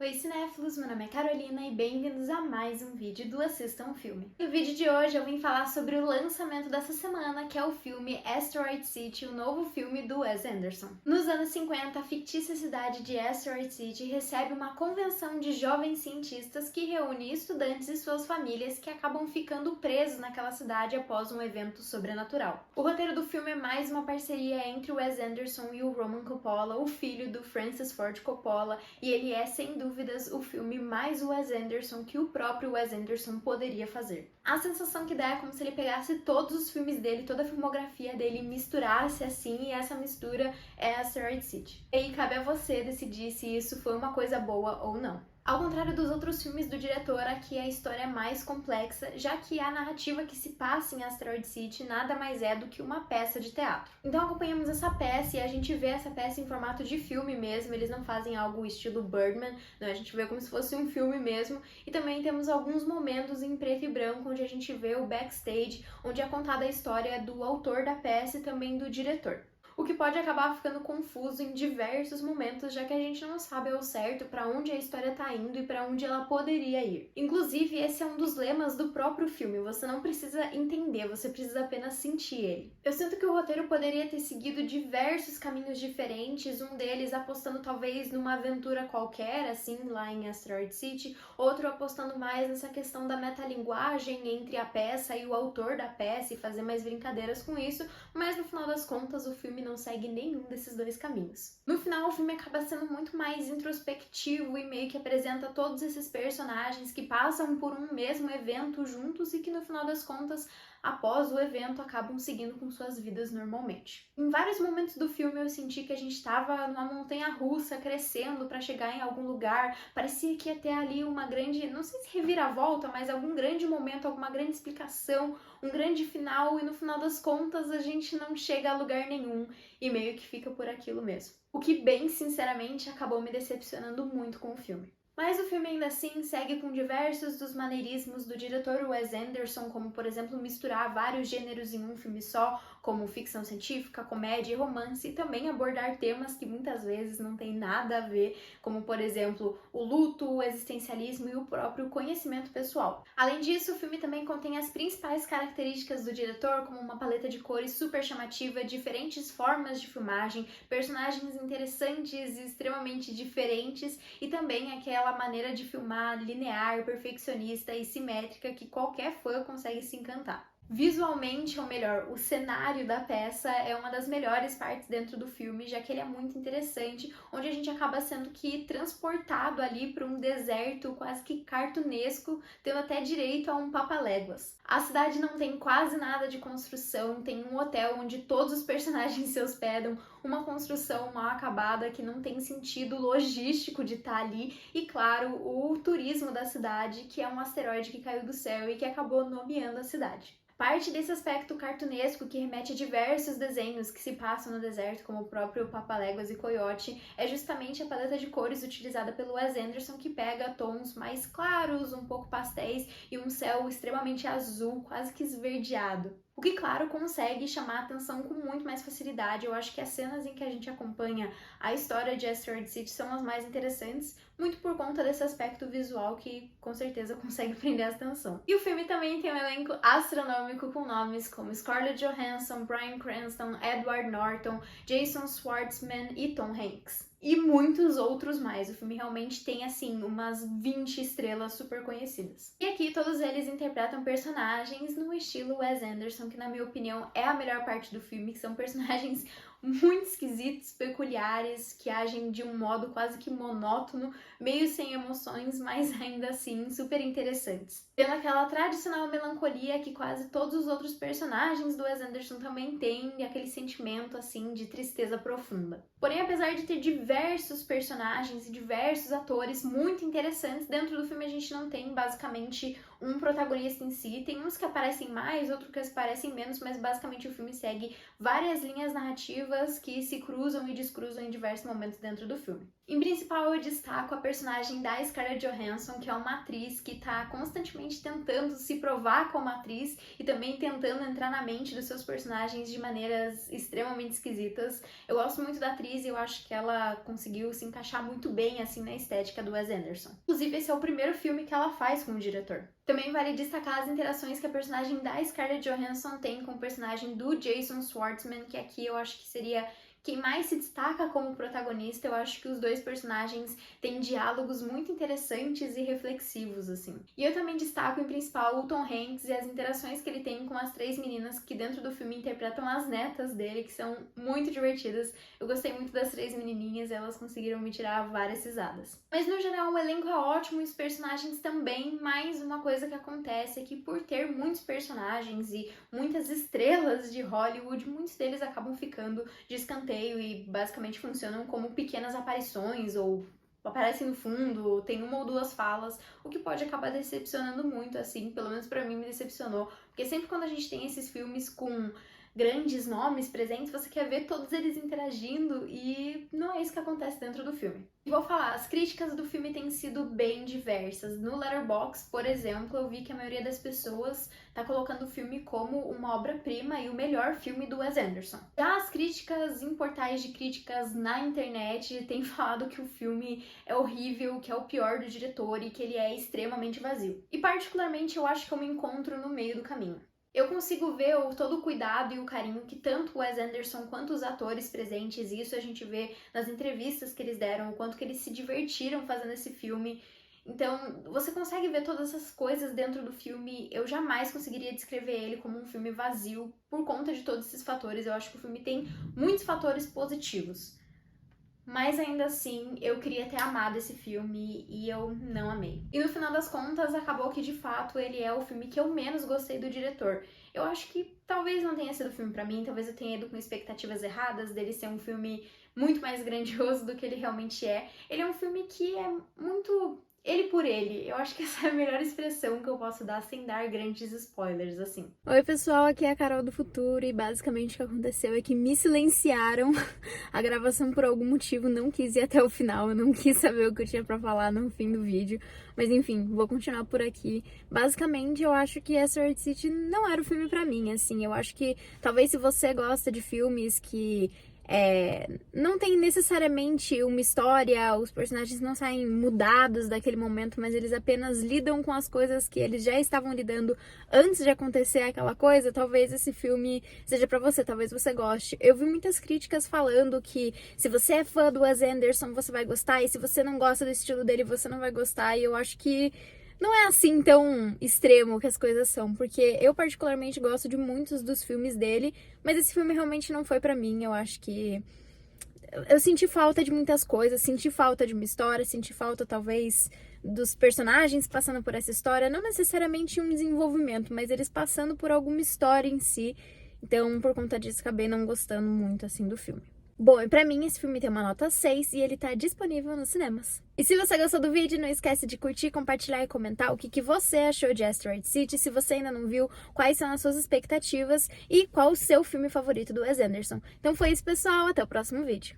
oi cinéfilos, meu nome é Carolina e bem-vindos a mais um vídeo do Assista um Filme. No vídeo de hoje eu vim falar sobre o lançamento dessa semana, que é o filme Asteroid City, o novo filme do Wes Anderson. Nos anos 50, a fictícia cidade de Asteroid City recebe uma convenção de jovens cientistas que reúne estudantes e suas famílias que acabam ficando presos naquela cidade após um evento sobrenatural. O roteiro do filme é mais uma parceria entre o Wes Anderson e o Roman Coppola, o filho do Francis Ford Coppola, e ele é, sem dúvidas, o filme mais Wes Anderson que o próprio Wes Anderson poderia fazer. A sensação que dá é como se ele pegasse todos os filmes dele, toda a filmografia dele e misturasse assim, e essa mistura é Asteroid City. E aí cabe a você decidir se isso foi uma coisa boa ou não. Ao contrário dos outros filmes do diretor, aqui a história é mais complexa, já que a narrativa que se passa em Asteroid City nada mais é do que uma peça de teatro. Então acompanhamos essa peça e a gente vê essa peça em formato de filme mesmo, eles não fazem algo estilo Birdman, não, a gente vê como se fosse um filme mesmo, e também temos alguns momentos em preto e branco onde a gente vê o backstage, onde é contada a história do autor da peça e também do diretor. O que pode acabar ficando confuso em diversos momentos, já que a gente não sabe ao certo para onde a história está indo e para onde ela poderia ir. Inclusive, esse é um dos lemas do próprio filme, você não precisa entender, você precisa apenas sentir ele. Eu sinto que o roteiro poderia ter seguido diversos caminhos diferentes, um deles apostando talvez numa aventura qualquer, assim, lá em Asteroid City, outro apostando mais nessa questão da metalinguagem entre a peça e o autor da peça e fazer mais brincadeiras com isso, mas no final das contas o filme não segue nenhum desses dois caminhos. No final, o filme acaba sendo muito mais introspectivo e meio que apresenta todos esses personagens que passam por um mesmo evento juntos e que no final das contas, após o evento, acabam seguindo com suas vidas normalmente. Em vários momentos do filme eu senti que a gente estava numa montanha-russa crescendo para chegar em algum lugar, parecia que ia ter ali uma grande, não sei se reviravolta, mas algum grande momento, alguma grande explicação, um grande final, e no final das contas a gente não chega a lugar nenhum e meio que fica por aquilo mesmo. O que, bem sinceramente, acabou me decepcionando muito com o filme. Mas o filme ainda assim segue com diversos dos maneirismos do diretor Wes Anderson, como por exemplo misturar vários gêneros em um filme só, como ficção científica, comédia e romance, e também abordar temas que muitas vezes não tem nada a ver, como por exemplo o luto, o existencialismo e o próprio conhecimento pessoal. Além disso, o filme também contém as principais características do diretor, como uma paleta de cores super chamativa, diferentes formas de filmagem, personagens interessantes e extremamente diferentes, e também aquela maneira de filmar linear, perfeccionista e simétrica que qualquer fã consegue se encantar. Visualmente, ou melhor, o cenário da peça é uma das melhores partes dentro do filme, já que ele é muito interessante, onde a gente acaba sendo que transportado ali para um deserto quase que cartunesco, tendo até direito a um papaléguas. A cidade não tem quase nada de construção, tem um hotel onde todos os personagens se hospedam, uma construção mal acabada que não tem sentido logístico de estar ali, e claro, o turismo da cidade, que é um asteroide que caiu do céu e que acabou nomeando a cidade. Parte desse aspecto cartunesco que remete a diversos desenhos que se passam no deserto, como o próprio Papaléguas e Coyote, é justamente a paleta de cores utilizada pelo Wes Anderson, que pega tons mais claros, um pouco pastéis e um céu extremamente azul, quase que esverdeado. O que, claro, consegue chamar a atenção com muito mais facilidade. Eu acho que as cenas em que a gente acompanha a história de Asteroid City são as mais interessantes, muito por conta desse aspecto visual que com certeza consegue prender a atenção. E o filme também tem um elenco astronômico com nomes como Scarlett Johansson, Bryan Cranston, Edward Norton, Jason Schwartzman e Tom Hanks. E muitos outros mais. O filme realmente tem, assim, umas 20 estrelas super conhecidas. E aqui todos eles interpretam personagens no estilo Wes Anderson, que na minha opinião é a melhor parte do filme, que são personagens muito esquisitos, peculiares, que agem de um modo quase que monótono, meio sem emoções, mas ainda assim super interessantes. Tendo aquela tradicional melancolia que quase todos os outros personagens do Wes Anderson também têm, e aquele sentimento assim de tristeza profunda. Porém, apesar de ter diversos personagens e diversos atores muito interessantes, dentro do filme a gente não tem basicamente um protagonista em si. Tem uns que aparecem mais, outros que aparecem menos, mas basicamente o filme segue várias linhas narrativas que se cruzam e descruzam em diversos momentos dentro do filme. Em principal, eu destaco a personagem da Scarlett Johansson, que é uma atriz que tá constantemente tentando se provar como atriz e também tentando entrar na mente dos seus personagens de maneiras extremamente esquisitas. Eu gosto muito da atriz e eu acho que ela conseguiu se encaixar muito bem assim na estética do Wes Anderson. Inclusive, esse é o primeiro filme que ela faz com o diretor. Também vale destacar as interações que a personagem da Scarlett Johansson tem com o personagem do Jason Schwartzman, que aqui eu acho que seria quem mais se destaca como protagonista. Eu acho que os dois personagens têm diálogos muito interessantes e reflexivos, assim. E eu também destaco, em principal, o Tom Hanks e as interações que ele tem com as três meninas que dentro do filme interpretam as netas dele, que são muito divertidas. Eu gostei muito das três menininhas e elas conseguiram me tirar várias risadas. Mas, no geral, o elenco é ótimo e os personagens também, mas uma coisa que acontece é que por ter muitos personagens e muitas estrelas de Hollywood, muitos deles acabam ficando de escanteio e basicamente funcionam como pequenas aparições ou aparecem no fundo, tem uma ou duas falas, o que pode acabar decepcionando muito, assim, pelo menos pra mim me decepcionou, porque sempre quando a gente tem esses filmes com grandes nomes presentes, você quer ver todos eles interagindo e não é isso que acontece dentro do filme. E vou falar, as críticas do filme têm sido bem diversas. No Letterboxd, por exemplo, eu vi que a maioria das pessoas tá colocando o filme como uma obra-prima e o melhor filme do Wes Anderson. Já as críticas em portais de críticas na internet têm falado que o filme é horrível, que é o pior do diretor e que ele é extremamente vazio. E particularmente eu acho que eu me encontro no meio do caminho. Eu consigo ver todo o cuidado e o carinho que tanto o Wes Anderson quanto os atores presentes, e isso a gente vê nas entrevistas que eles deram, o quanto que eles se divertiram fazendo esse filme. Então, você consegue ver todas essas coisas dentro do filme. Eu jamais conseguiria descrever ele como um filme vazio por conta de todos esses fatores. Eu acho que o filme tem muitos fatores positivos. Mas ainda assim, eu queria ter amado esse filme e eu não amei. E no final das contas, acabou que de fato ele é o filme que eu menos gostei do diretor. Eu acho que talvez não tenha sido o filme pra mim, talvez eu tenha ido com expectativas erradas dele ser um filme muito mais grandioso do que ele realmente é. Ele é um filme que é muito ele por ele. Eu acho que essa é a melhor expressão que eu posso dar sem dar grandes spoilers, assim. Oi pessoal, aqui é a Carol do Futuro e basicamente o que aconteceu é que me silenciaram a gravação por algum motivo, não quis ir até o final, eu não quis saber o que eu tinha pra falar no fim do vídeo, mas enfim, vou continuar por aqui. Basicamente eu acho que Asteroid City não era o filme pra mim, assim, eu acho que talvez se você gosta de filmes que não tem necessariamente uma história, os personagens não saem mudados daquele momento, mas eles apenas lidam com as coisas que eles já estavam lidando antes de acontecer aquela coisa. Talvez esse filme seja pra você, talvez você goste. Eu vi muitas críticas falando que se você é fã do Wes Anderson, você vai gostar, e se você não gosta do estilo dele, você não vai gostar, e eu acho que não é assim tão extremo que as coisas são, porque eu particularmente gosto de muitos dos filmes dele, mas esse filme realmente não foi pra mim. Eu acho que eu senti falta de muitas coisas, senti falta de uma história, senti falta talvez dos personagens passando por essa história, não necessariamente um desenvolvimento, mas eles passando por alguma história em si. Então, por conta disso, acabei não gostando muito assim do filme. Bom, e pra mim esse filme tem uma nota 6 e ele tá disponível nos cinemas. E se você gostou do vídeo, não esquece de curtir, compartilhar e comentar o que você achou de Asteroid City. Se você ainda não viu, quais são as suas expectativas e qual o seu filme favorito do Wes Anderson. Então foi isso, pessoal. Até o próximo vídeo.